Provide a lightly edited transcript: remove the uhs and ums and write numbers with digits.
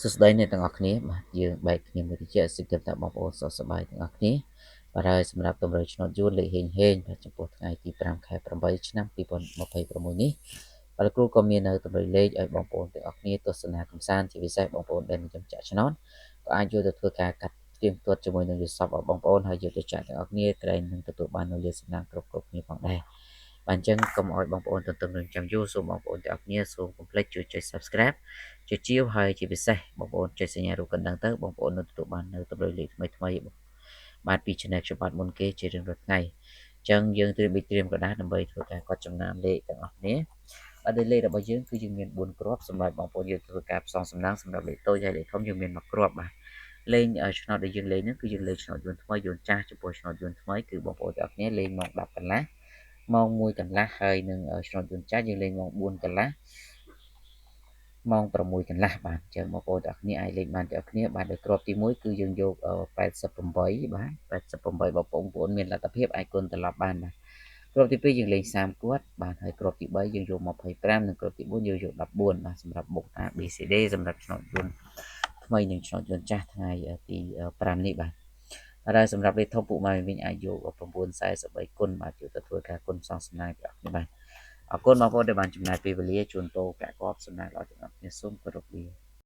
សួស្តីអ្នកទាំងអស់គ្នាបាទយើងបែកគ្នាមួយទៀតសិគិតថាបងប្អូនសុខសប្បាយទាំងអស់គ្នាបាទហើយសម្រាប់តម្រូវឆ្នោតយួនលេខហេងបាទចំពោះថ្ងៃទី5ខែ8ឆ្នាំ2026នេះបាទគ្រូក៏មាននៅតម្រូវលេខឲ្យបងប្អូនទាំងអស់គ្នាទស្សនាកំសាន្តជាពិសេសបងប្អូនដែលនឹងចាក់ឆ្នោតក៏អាចយកទៅធ្វើការកាត់ផ្ទៀងផ្ទាត់ជាមួយនឹងយល់សប្តិរបស់បងប្អូនហើយយកទៅចាក់ទាំងអស់គ្នាក្រែងនឹងទទួលបាននូវលាភសំណាងគ្រប់គ្នាផងដែរបាទអញ្ចឹងកុំឲ្យបងប្អូនទន្ទឹងនឹងចាំយូរសូមបងប្អូនទាំងអស់គ្នាសូមកុំភ្លេចជួយចុច Subscribe ជាជាវហើយជាពិសេសបងប្អូនចុចសញ្ញារូបកណ្ដឹងទៅបងប្អូននឹងទទួលបាននៅតម្រូវលេខថ្មីបាទពី Channel ខ្ញុំបាទមុនគេជារៀងរាល់ថ្ងៃអញ្ចឹងយើងត្រៀមក្រដាសដើម្បីធ្វើការកត់ចំណាំលេខទាំងអស់គ្នាបាទលេខរបស់យើងគឺយើងមាន4គ្រាប់សម្រាប់បងប្អូនយើងធ្វើការផ្សំសំណាងសម្រាប់លេខតូចហើយលេខធំយើងមាន1គ្រាប់បាទលេងឆ្នោតដែលយើងលេងហ្នឹងគឺយើងលេងឆ្នោតយួនថ្មីយួនចាស់ចំពោះឆ្នោតយួនថ្មីគឺបងប្អូនទាំងអស់គ្នាលេងម៉ោង10កន្លះម៉ោង1កន្លះហើយនឹងឆ្នោតយួនចាស់យើងលេងម៉ោង4កន្លះម៉ោង6កន្លះបាទអញ្ចឹងបងប្អូនទាំងគ្នាអាចលេងបានទាំងគ្នាបាទដោយគ្រាប់ទី1គឺយើងយក88បាទ88បងប្អូនមានលទ្ធភាពអាចគុណត្រឡប់បានបាទគ្រាប់ទី2យើងលេង30គាត់បាទហើយគ្រាប់ទី3យើងយក25និងគ្រាប់ទី4យើងយក14បាទសម្រាប់បុក ABCD សម្រាប់ឆ្នោតយួនថ្មីនិងឆ្នោតយួនចាស់ថ្ងៃទី5នេះបាទហើយសម្រាប់លេខធំពុកម៉ែវិញអាចយក943គុណបាទយកទៅធ្វើការគុណសងសំណាងទាំងអស់គ្នាបាទអរគុណបងប្អូនដែលបានចំណាយពេលវេលាជួនតោប្រកបសំណាងដល់ទាំងអស់គ្នាសូមគោរពលា